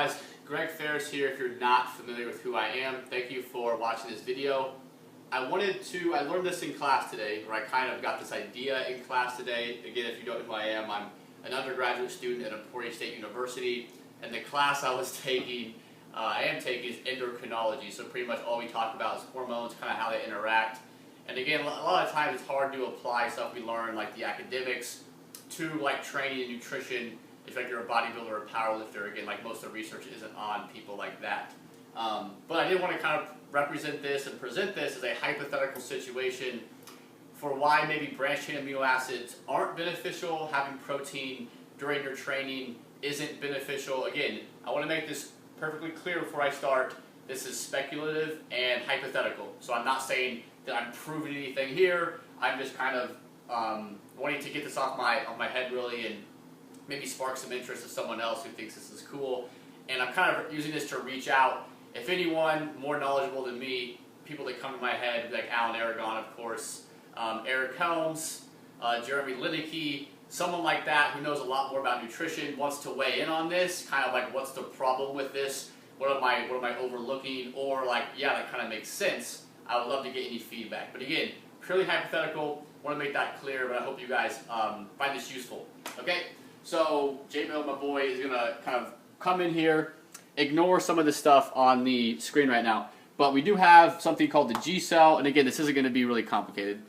guys? Greg Ferris here. If you're not familiar with who I am, thank you for watching this video. I learned this in class today, or I kind of got this idea in class today. Again, if you don't know who I am an undergraduate student at Emporia State University, and the class I am taking is endocrinology. So pretty much all we talk about is hormones, kind of how they interact. And again, a lot of times it's hard to apply stuff we learn, like the academics, to like training and nutrition. If like you're a bodybuilder or a powerlifter, again, like most of the research isn't on people like that. But I did want to kind of represent this and present this as a hypothetical situation for why maybe branched chain amino acids aren't beneficial. Having protein during your training isn't beneficial. Again, I want to make this perfectly clear before I start. This is speculative and hypothetical. So I'm not saying that I'm proving anything here. I'm just kind of wanting to get this off my head really and maybe spark some interest of someone else who thinks this is cool. And I'm kind of using this to reach out. If anyone more knowledgeable than me, people that come to my head, like Alan Aragon, of course, Eric Helms, Jeremy Lineker, someone like that who knows a lot more about nutrition, wants to weigh in on this, kind of like what's the problem with this, what am I overlooking, or like, yeah, that kind of makes sense, I would love to get any feedback. But again, purely hypothetical, want to make that clear, but I hope you guys find this useful. Okay, so J-Mill, my boy, is going to kind of come in here, ignore some of the stuff on the screen right now, but we do have something called the G cell, and again, this isn't going to be really complicated.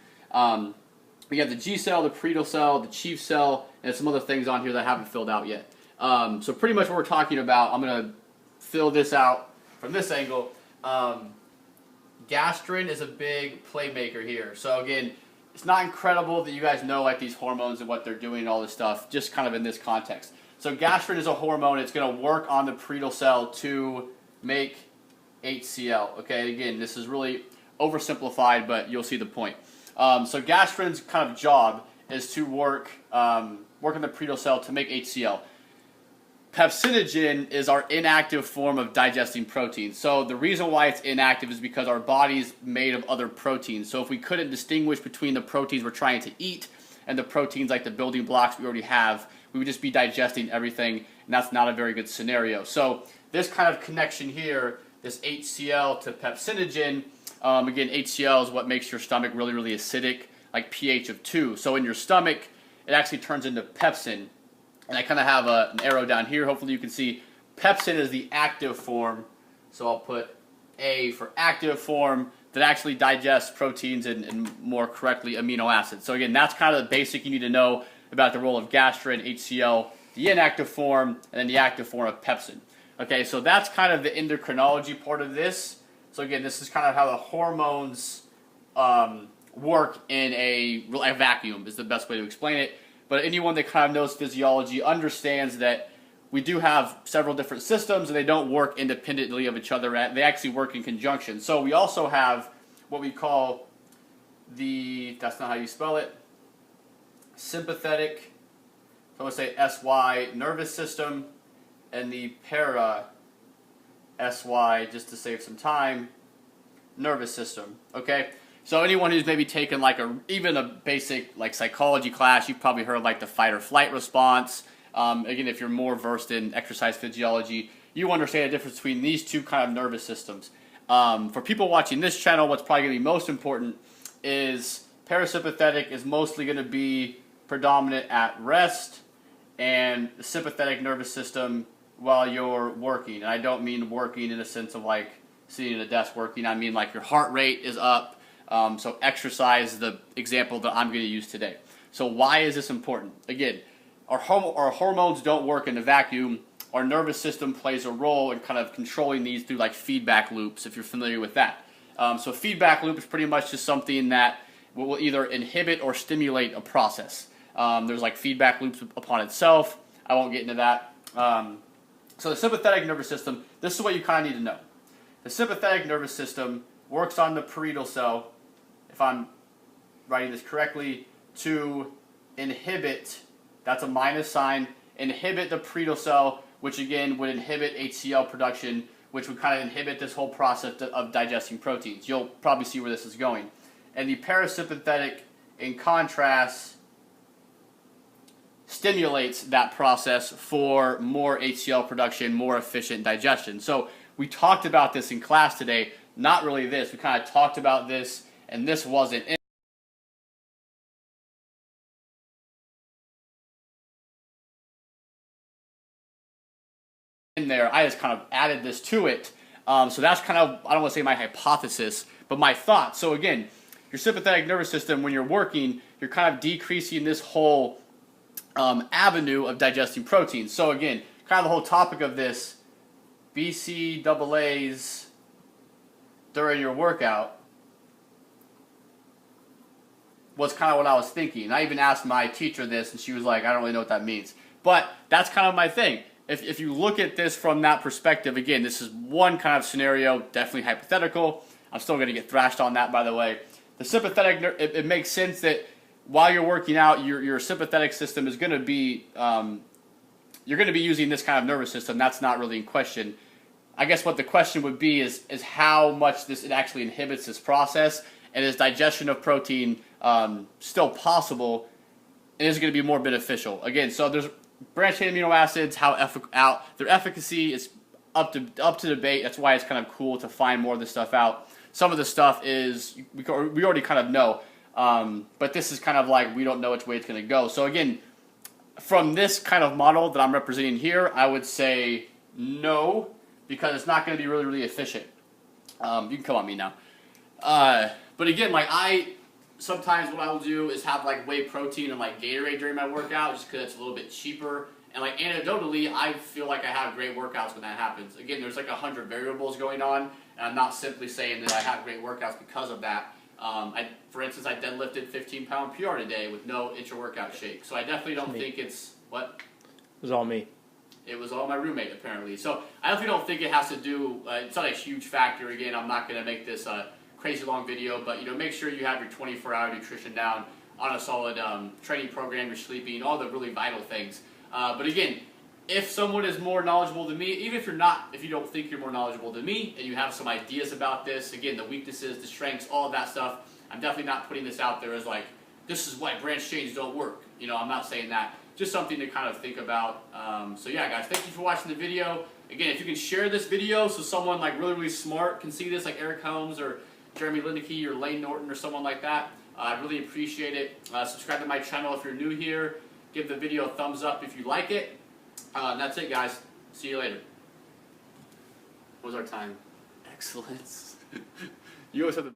We have the G cell, the parietal cell, the chief cell, and some other things on here that I haven't filled out yet. So pretty much what we're talking about, I'm going to fill this out from this angle. Gastrin is a big playmaker here. So again, it's not incredible that you guys know like these hormones and what they're doing and all this stuff, just kind of in this context. So gastrin is a hormone. It's going to work on the parietal cell to make HCl. Okay, again, this is really oversimplified, but you'll see the point. So gastrin's kind of job is to work in the parietal cell to make HCl. Pepsinogen is our inactive form of digesting proteins. So the reason why it's inactive is because our body's made of other proteins. So if we couldn't distinguish between the proteins we're trying to eat and the proteins like the building blocks we already have, we would just be digesting everything, and that's not a very good scenario. So this kind of connection here, this HCl to pepsinogen, again, HCl is what makes your stomach really, really acidic, like pH of 2. So in your stomach, it actually turns into pepsin. And I kind of have an arrow down here. Hopefully you can see pepsin is the active form. So I'll put A for active form that actually digests proteins and more correctly amino acids. So again, that's kind of the basic you need to know about the role of gastrin, HCl, the inactive form, and then the active form of pepsin. Okay, so that's kind of the endocrinology part of this. So again, this is kind of how the hormones work in a vacuum is the best way to explain it. But anyone that kind of knows physiology understands that we do have several different systems and they don't work independently of each other. They actually work in conjunction. So we also have what we call that's not how you spell it, sympathetic, so I'm going to say SY, nervous system, and the SY, just to save some time, nervous system, okay? So anyone who's maybe taken like even a basic like psychology class, you've probably heard like the fight or flight response. Again, if you're more versed in exercise physiology, you understand the difference between these two kind of nervous systems. For people watching this channel, what's probably going to be most important is parasympathetic is mostly going to be predominant at rest, and the sympathetic nervous system while you're working. And I don't mean working in a sense of like sitting at a desk working. I mean like your heart rate is up. So exercise is the example that I'm going to use today. So why is this important? Again, our hormones don't work in a vacuum. Our nervous system plays a role in kind of controlling these through like feedback loops, if you're familiar with that. So feedback loop is pretty much just something that will either inhibit or stimulate a process. There's like feedback loops upon itself. I won't get into that. So the sympathetic nervous system, this is what you kind of need to know. The sympathetic nervous system works on the parietal cell, if I'm writing this correctly, to inhibit, that's a minus sign, inhibit the parietal cell, which again would inhibit HCl production, which would kind of inhibit this whole process of digesting proteins. You'll probably see where this is going. And the parasympathetic, in contrast, stimulates that process for more HCl production, more efficient digestion. So we talked about this in class today, not really this. We kind of talked about this, and this wasn't in there. I just kind of added this to it. So that's kind of, I don't want to say my hypothesis, but my thought. So again, your sympathetic nervous system, when you're working, you're kind of decreasing this whole avenue of digesting proteins. So again, kind of the whole topic of this, BCAAs during your workout, was kind of what I was thinking. And I even asked my teacher this, and she was like, I don't really know what that means. But that's kind of my thing. If you look at this from that perspective, again, this is one kind of scenario, definitely hypothetical. I'm still going to get thrashed on that, by the way. The sympathetic, it makes sense that while you're working out, your sympathetic system is going to be, you're going to be using this kind of nervous system. That's not really in question. I guess what the question would be is how much it actually inhibits this process, and is digestion of protein still possible, and is it going to be more beneficial? Again, so there's branched-chain amino acids, their efficacy is up to debate. That's why it's kind of cool to find more of this stuff out. Some of the stuff is we already kind of know, but this is kind of like we don't know which way it's going to go. So again, from this kind of model that I'm representing here, I would say no, because it's not going to be really, really efficient. You can come on me now. But again, like sometimes what I will do is have like whey protein and like Gatorade during my workout, just because it's a little bit cheaper. And like anecdotally, I feel like I have great workouts when that happens. Again, there's like 100 variables going on, and I'm not simply saying that I have great workouts because of that. For instance, I deadlifted 15-pound PR today with no intra-workout shake. So I definitely don't think it's, what? It was all me. It was all my roommate, apparently. So I definitely don't think it has to do, it's not a huge factor. Again, I'm not going to make this a crazy long video, but make sure you have your 24-hour nutrition down on a solid training program, you're sleeping, all the really vital things. But again, if someone is more knowledgeable than me, even if you don't think you're more knowledgeable than me, and you have some ideas about this, again, the weaknesses, the strengths, all of that stuff, I'm definitely not putting this out there as like, this is why branch chains don't work. I'm not saying that. Just something to kind of think about. So yeah, guys, thank you for watching the video. Again, if you can share this video so someone like really, really smart can see this, like Eric Holmes or Jeremy Lindeke or Lane Norton or someone like that, I'd really appreciate it. Subscribe to my channel if you're new here. Give the video a thumbs up if you like it. And that's it, guys. See you later. What was our time? Excellence. You always have the